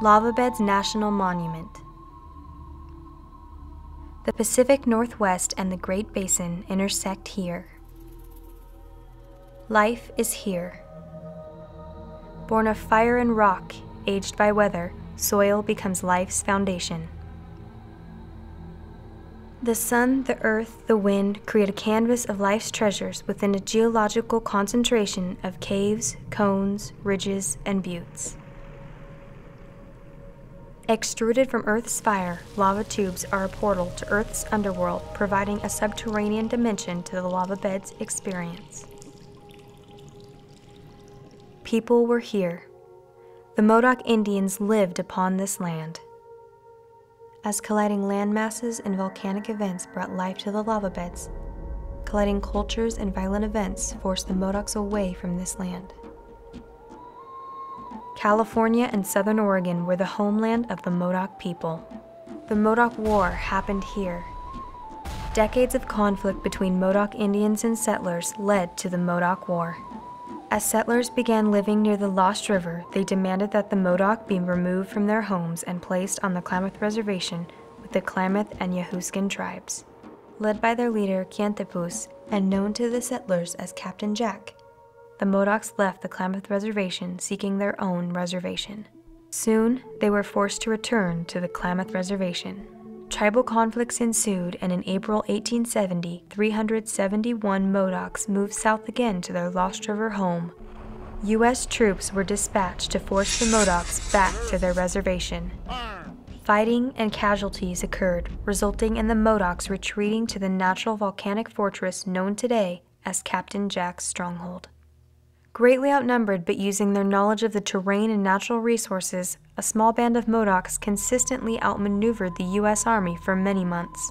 Lava Beds National Monument. The Pacific Northwest and the Great Basin intersect here. Life is here. Born of fire and rock, aged by weather, soil becomes life's foundation. The sun, the earth, the wind create a canvas of life's treasures within a geological concentration of caves, cones, ridges, and buttes. Extruded from Earth's fire, lava tubes are a portal to Earth's underworld, providing a subterranean dimension to the lava bed's experience. People were here. The Modoc Indians lived upon this land. As colliding land masses and volcanic events brought life to the lava beds, colliding cultures and violent events forced the Modocs away from this land. California and Southern Oregon were the homeland of the Modoc people. The Modoc War happened here. Decades of conflict between Modoc Indians and settlers led to the Modoc War. As settlers began living near the Lost River, they demanded that the Modoc be removed from their homes and placed on the Klamath Reservation with the Klamath and Yahuskan tribes. Led by their leader, Keantepus, and known to the settlers as Captain Jack, the Modocs left the Klamath Reservation seeking their own reservation. Soon, they were forced to return to the Klamath Reservation. Tribal conflicts ensued, and in April 1870, 371 Modocs moved south again to their Lost River home. U.S. troops were dispatched to force the Modocs back to their reservation. Fighting and casualties occurred, resulting in the Modocs retreating to the natural volcanic fortress known today as Captain Jack's Stronghold. Greatly outnumbered but using their knowledge of the terrain and natural resources, a small band of Modocs consistently outmaneuvered the U.S. Army for many months.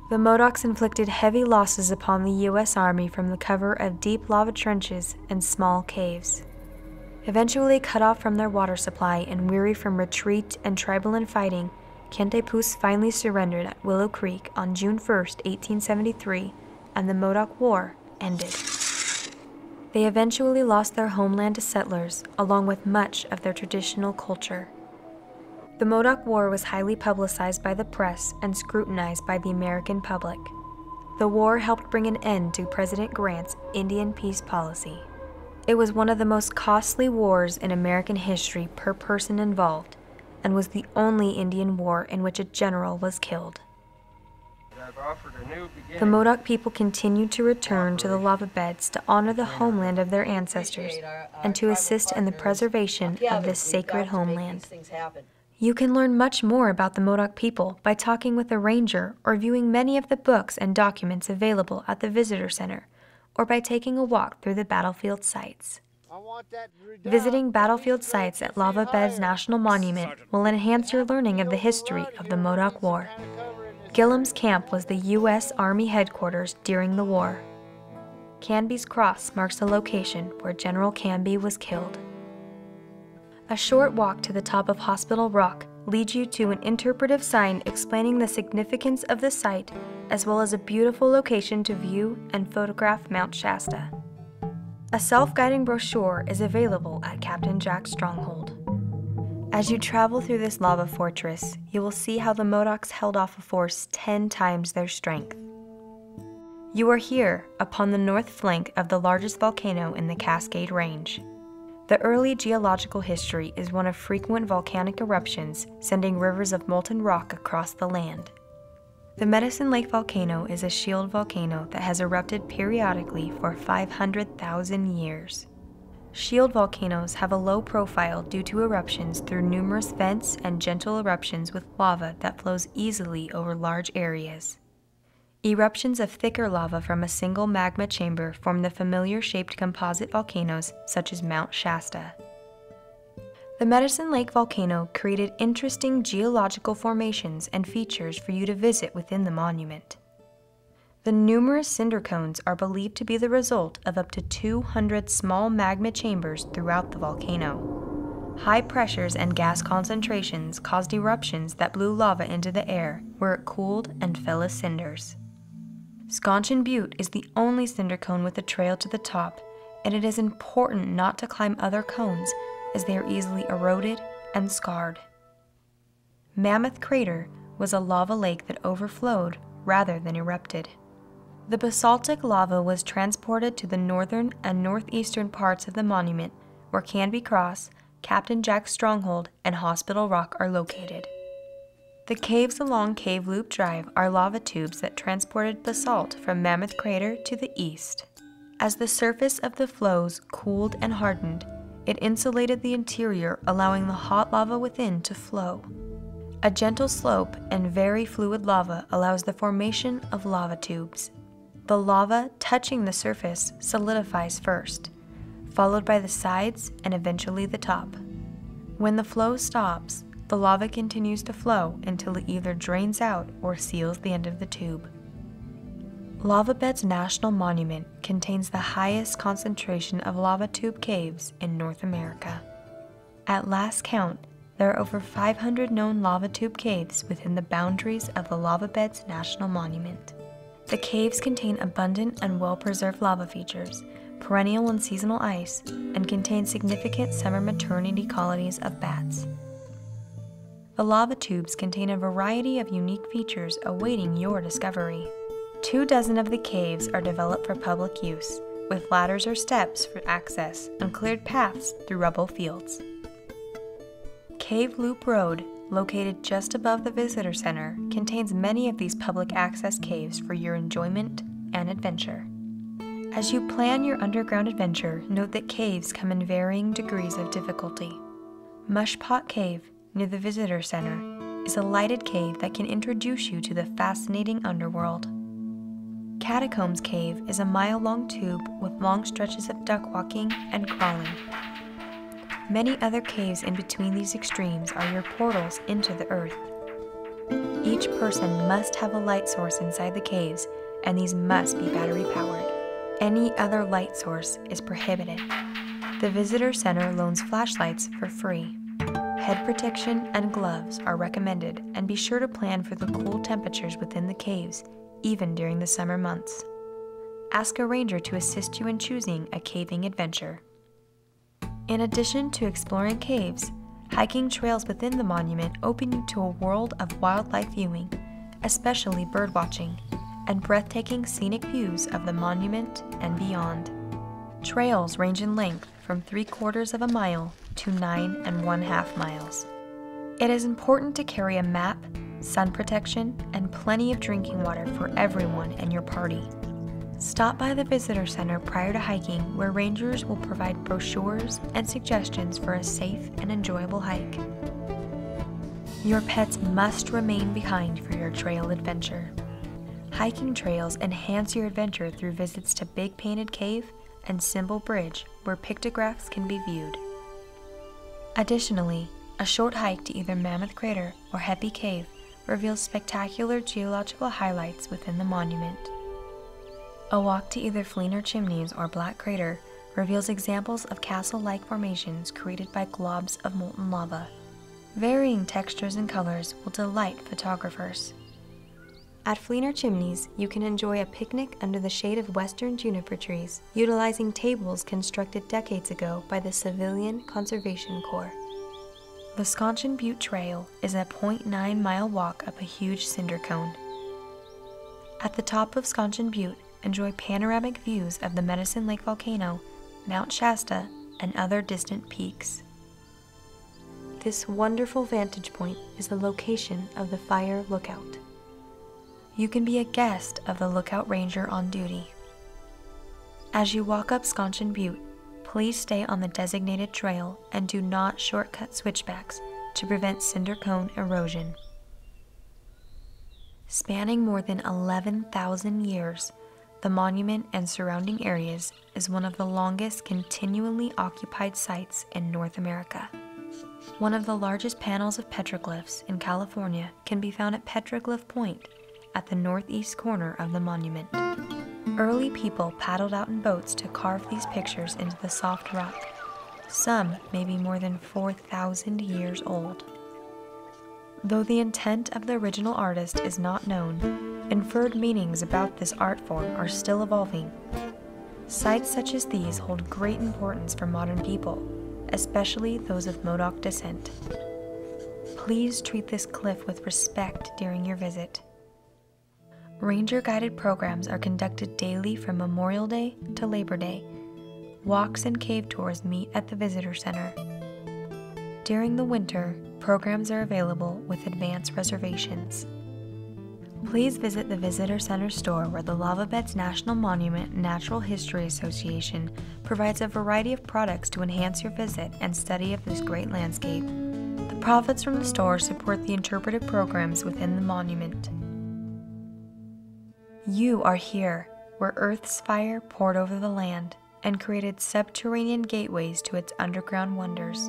The Modocs inflicted heavy losses upon the U.S. Army from the cover of deep lava trenches and small caves. Eventually cut off from their water supply and weary from retreat and tribal infighting, Keantepus finally surrendered at Willow Creek on June 1, 1873, and the Modoc War ended. They eventually lost their homeland to settlers, along with much of their traditional culture. The Modoc War was highly publicized by the press and scrutinized by the American public. The war helped bring an end to President Grant's Indian peace policy. It was one of the most costly wars in American history per person involved, and was the only Indian war in which a general was killed. The Modoc people continued to return to the lava beds to honor the homeland of their ancestors and to assist in the preservation of this sacred homeland. You can learn much more about the Modoc people by talking with a ranger or viewing many of the books and documents available at the Visitor Center, or by taking a walk through the battlefield sites. Visiting battlefield sites at Lava Beds National Monument will enhance your learning of the history of the Modoc War. Gillam's Camp was the U.S. Army headquarters during the war. Canby's Cross marks the location where General Canby was killed. A short walk to the top of Hospital Rock leads you to an interpretive sign explaining the significance of the site, as well as a beautiful location to view and photograph Mount Shasta. A self-guiding brochure is available at Captain Jack's Stronghold. As you travel through this lava fortress, you will see how the Modocs held off a force 10 times their strength. You are here, upon the north flank of the largest volcano in the Cascade Range. The early geological history is one of frequent volcanic eruptions, sending rivers of molten rock across the land. The Medicine Lake volcano is a shield volcano that has erupted periodically for 500,000 years. Shield volcanoes have a low profile due to eruptions through numerous vents and gentle eruptions with lava that flows easily over large areas. Eruptions of thicker lava from a single magma chamber form the familiar shaped composite volcanoes such as Mount Shasta. The Medicine Lake volcano created interesting geological formations and features for you to visit within the monument. The numerous cinder cones are believed to be the result of up to 200 small magma chambers throughout the volcano. High pressures and gas concentrations caused eruptions that blew lava into the air, where it cooled and fell as cinders. Sconchen Butte is the only cinder cone with a trail to the top, and it is important not to climb other cones as they are easily eroded, and scarred. Mammoth Crater was a lava lake that overflowed rather than erupted. The basaltic lava was transported to the northern and northeastern parts of the monument, where Canby Cross, Captain Jack's Stronghold, and Hospital Rock are located. The caves along Cave Loop Drive are lava tubes that transported basalt from Mammoth Crater to the east. As the surface of the flows cooled and hardened, it insulated the interior, allowing the hot lava within to flow. A gentle slope and very fluid lava allows the formation of lava tubes. The lava touching the surface solidifies first, followed by the sides and eventually the top. When the flow stops, the lava continues to flow until it either drains out or seals the end of the tube. Lava Beds National Monument contains the highest concentration of lava tube caves in North America. At last count, there are over 500 known lava tube caves within the boundaries of the Lava Beds National Monument. The caves contain abundant and well-preserved lava features, perennial and seasonal ice, and contain significant summer maternity colonies of bats. The lava tubes contain a variety of unique features awaiting your discovery. 24 of the caves are developed for public use, with ladders or steps for access and cleared paths through rubble fields. Cave Loop Road, located just above the Visitor Center, contains many of these public access caves for your enjoyment and adventure. As you plan your underground adventure, note that caves come in varying degrees of difficulty. Mushpot Cave, near the Visitor Center, is a lighted cave that can introduce you to the fascinating underworld. Catacombs Cave is a mile-long tube with long stretches of duck walking and crawling. Many other caves in between these extremes are your portals into the earth. Each person must have a light source inside the caves, and these must be battery-powered. Any other light source is prohibited. The Visitor Center loans flashlights for free. Head protection and gloves are recommended, and be sure to plan for the cool temperatures within the caves, even during the summer months. Ask a ranger to assist you in choosing a caving adventure. In addition to exploring caves, hiking trails within the monument open you to a world of wildlife viewing, especially birdwatching, and breathtaking scenic views of the monument and beyond. Trails range in length from 3/4 of a mile to 9 1/2 miles. It is important to carry a map, sun protection, and plenty of drinking water for everyone in your party. Stop by the Visitor Center prior to hiking, where rangers will provide brochures and suggestions for a safe and enjoyable hike. Your pets must remain behind for your trail adventure. Hiking trails enhance your adventure through visits to Big Painted Cave and Symbol Bridge, where pictographs can be viewed. Additionally, a short hike to either Mammoth Crater or Happy Cave reveals spectacular geological highlights within the monument. A walk to either Fleener Chimneys or Black Crater reveals examples of castle-like formations created by globs of molten lava. Varying textures and colors will delight photographers. At Fleener Chimneys, you can enjoy a picnic under the shade of western juniper trees, utilizing tables constructed decades ago by the Civilian Conservation Corps. The Sconchen Butte Trail is a 0.9-mile walk up a huge cinder cone. At the top of Sconchen Butte, enjoy panoramic views of the Medicine Lake volcano, Mount Shasta, and other distant peaks. This wonderful vantage point is the location of the Fire Lookout. You can be a guest of the lookout ranger on duty. As you walk up Sconchen Butte, please stay on the designated trail and do not shortcut switchbacks to prevent cinder cone erosion. Spanning more than 11,000 years, the monument and surrounding areas is one of the longest continually occupied sites in North America. One of the largest panels of petroglyphs in California can be found at Petroglyph Point at the northeast corner of the monument. Early people paddled out in boats to carve these pictures into the soft rock. Some may be more than 4,000 years old. Though the intent of the original artist is not known, inferred meanings about this art form are still evolving. Sites such as these hold great importance for modern people, especially those of Modoc descent. Please treat this cliff with respect during your visit. Ranger-guided programs are conducted daily from Memorial Day to Labor Day. Walks and cave tours meet at the Visitor Center. During the winter, programs are available with advance reservations. Please visit the Visitor Center store where the Lava Beds National Monument Natural History Association provides a variety of products to enhance your visit and study of this great landscape. The profits from the store support the interpretive programs within the monument. You are here, where Earth's fire poured over the land and created subterranean gateways to its underground wonders.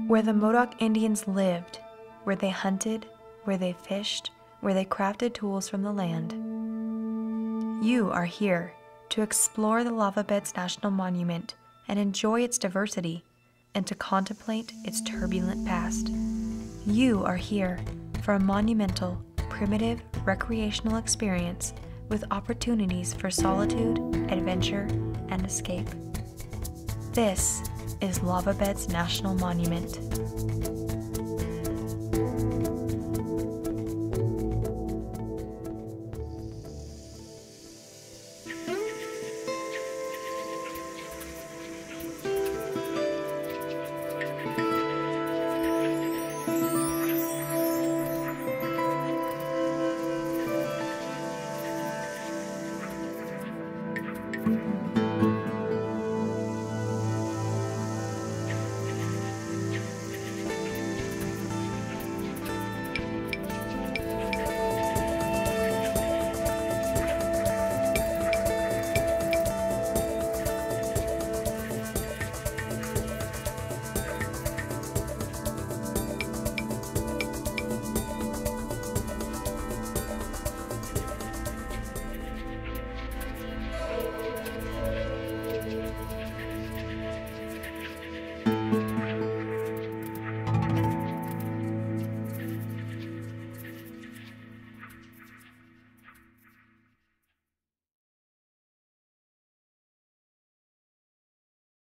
Where the Modoc Indians lived, where they hunted, where they fished, where they crafted tools from the land. You are here to explore the Lava Beds National Monument and enjoy its diversity, and to contemplate its turbulent past. You are here for a monumental, primitive, recreational experience with opportunities for solitude, adventure, and escape. This is Lava Beds National Monument.